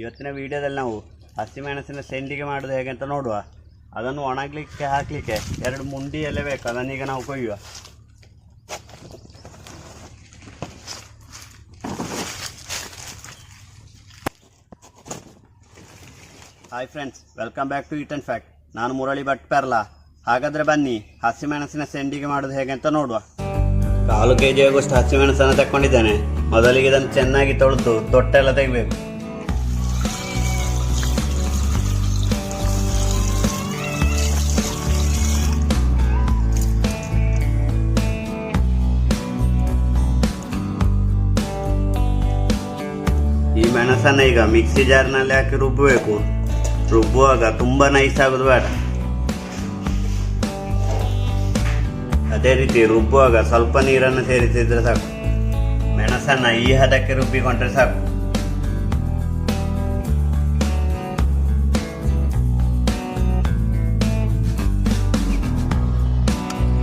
ಇವತ್ತಿನ ವಿಡಿಯೋದಲ್ಲಿ ನಾವು ಹಸಿಮೆಣಸಿನ ಸೆಂಡಿಗೆ ಮಾಡೋದು ಹೇಗೆ ಅಂತ ನೋಡುವ. ಅದನ್ನು ಒಣಗಲಿಕ್ಕೆ ಹಾಕಲಿಕ್ಕೆ 2 ಮುಂಡಿ ಎಲೆ ಬೇಕು. ಅದನ್ನೀಗ ನಾವು ಕೊಯ್ಯುವ. Hi friends, welcome back to eat and fact. ನಾನು ಮುರಳಿ ಭಟ್ ಪೆರ್ಲಾ. ಹಾಗಾದರೆ ಬನ್ನಿ ಹಸಿಮೆಣಸಿನ ಸೆಂಡಿಗೆ ಮಾಡೋದು ಹೇಗೆ ಅಂತ ನೋಡುವ. 4 kg ಆಗುವಷ್ಟು ಹಸಿಮೆಣಸನ್ನು ತಗೊಂಡಿದ್ದೇನೆ. ಮೊದಲಿಗೆ ಇದನ್ನು ಚೆನ್ನಾಗಿ ತೊಳೆದು ತೊಟ್ಟೆಲ್ಲ ತೆಗಿಬೇಕು. ಈ ಮೆಣಸನ್ನು ಈಗ ಮಿಕ್ಸಿ ಜಾರ್ನಲ್ಲಿ ಹಾಕಿ ರುಬ್ಬಬೇಕು. ರುಬ್ಬುವಾಗ ತುಂಬ ನೈಸ್ ಆಗೋದು ಬೇಡ. ಅದೇ ರೀತಿ ರುಬ್ಬುವಾಗ ಸ್ವಲ್ಪ ನೀರನ್ನು ಸೇರಿಸಿದ್ರೆ ಸಾಕು. ಮೆಣಸನ್ನು ಈ ಹದಕ್ಕೆ ರುಬ್ಬಿಕೊಂಡ್ರೆ ಸಾಕು.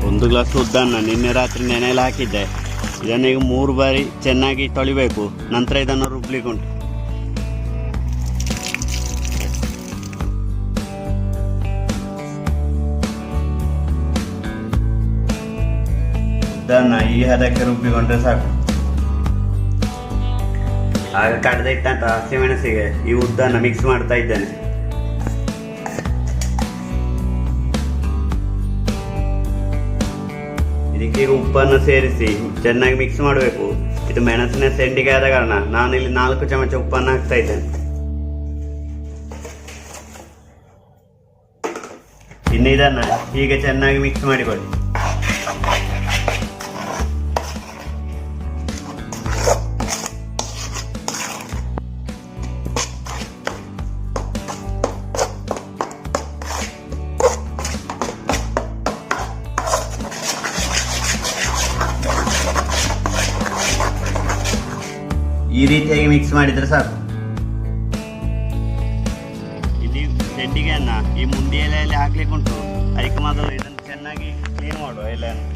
ಒಂದು ಗ್ಲಾಸ್ ಉದ್ದನ್ನು ನಿನ್ನೆ ರಾತ್ರಿ ನೆನೆಯಲ್ಲಿ ಹಾಕಿದ್ದೆ. ಇದನ್ನು ಈಗ 3 ಬಾರಿ ಚೆನ್ನಾಗಿ ತೊಳಿಬೇಕು. ನಂತರ ಇದನ್ನು ರುಬ್ಲಿಕ್ಕುಂಟು. ಉದ್ದನ್ನು ಈ ಹದಕ್ಕೆ ರುಬ್ಬಿಕೊಂಡ್ರೆ ಸಾಕು. ಆಗ ಕಡ್ದಿಟ್ಟಂತ ಹಸಿಮೆಣಸಿಗೆ ಈ ಉದ್ದನ್ನು ಮಿಕ್ಸ್ ಮಾಡ್ತಾ ಇದ್ದೇನೆ. ಇದಕ್ಕೆ ಉಪ್ಪನ್ನು ಸೇರಿಸಿ ಚೆನ್ನಾಗಿ ಮಿಕ್ಸ್ ಮಾಡಬೇಕು. ಇದು ಮೆಣಸಿನ ಸೆಂಡಿಗೆ ಆದ ಕಾರಣ ನಾನು ಇಲ್ಲಿ 4 ಚಮಚ ಉಪ್ಪನ್ನು ಹಾಕ್ತಾ ಇದ್ದೇನೆ. ಇನ್ನು ಇದನ್ನು ಹೀಗೆ ಚೆನ್ನಾಗಿ ಮಿಕ್ಸ್ ಮಾಡಿಕೊಳ್ಳಿ. ಈ ರೀತಿಯಾಗಿ ಮಿಕ್ಸ್ ಮಾಡಿದರೆ ಸಾಕು. ಇಲ್ಲಿ ಸೆಂಡಿಗೆಯನ್ನು ಈ ಮುಂಡಿ ಎಲೆಯಲ್ಲಿ ಹಾಕ್ಲಿಕ್ಕೆ ಉಂಟು. ಅದಕ್ಕೆ ಮೊದಲು ಇದನ್ನು ಚೆನ್ನಾಗಿ ಕ್ಲೀನ್ ಮಾಡುವ ಎಲೆಯನ್ನು.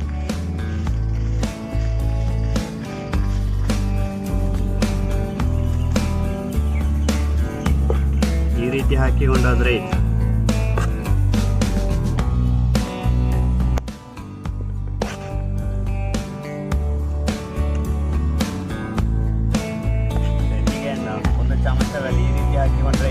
ಈ ರೀತಿ ಹಾಕಿಕೊಂಡಾದ್ರೆ ಚಮಚದಲ್ಲಿ ಈ ರೀತಿ ಹಾಕಿಕೊಂಡ್ರೆ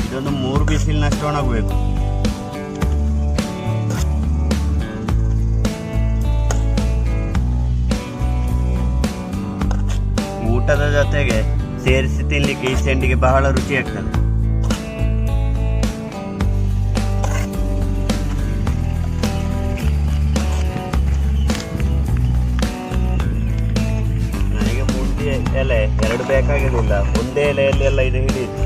ಇದೊಂದು 3 ಬಿಸಿಲಿನಷ್ಟು ಒಣಗಬೇಕು. ಊಟದ ಜೊತೆಗೆ ಸೇರಿಸಿ ತಿನ್ಲಿಕ್ಕೆ ಈ ಸೆಂಡಿಗೆ ಬಹಳ ರುಚಿ ಆಗ್ತದೆ. ಎಲೆ 2 ಬೇಕಾಗಿರಲಿಲ್ಲ, ಒಂದೇ ಎಲೆಯಲ್ಲಿ ಎಲ್ಲ ಇದು ಹಿಡಿಯಿತು.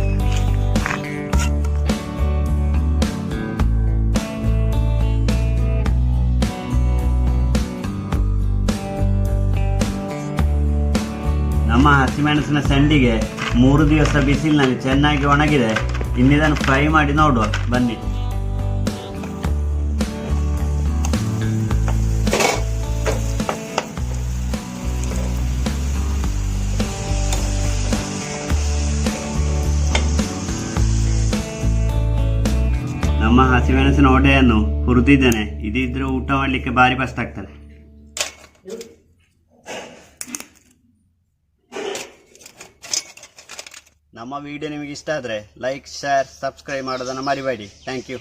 ನಮ್ಮ ಹಸಿಮೆಣಸಿನ ಸೆಂಡಿಗೆ 3 ದಿವಸ ಬಿಸಿಲಿನಲ್ಲಿ ಚೆನ್ನಾಗಿ ಒಣಗಿದೆ. ಇನ್ನಿದನ್ನು ಫ್ರೈ ಮಾಡಿ ನೋಡುವ ಬನ್ನಿ. ನಮ್ಮ ಹಸಿಮೆಣಸಿನ ಒಡೆಯನ್ನು ಹುರಿದಿದ್ದೇನೆ. ಇದಿದ್ರೆ ಊಟ ಮಾಡಲಿಕ್ಕೆ ಭಾರಿ ಕಷ್ಟ ಆಗ್ತದೆ. ನಮ್ಮ ವಿಡಿಯೋ ನಿಮಗೆ ಇಷ್ಟ ಆದರೆ ಲೈಕ್, ಶೇರ್, ಸಬ್ಸ್ಕ್ರೈಬ್ ಮಾಡೋದನ್ನು ಮರಿಬೇಡಿ. Thank you.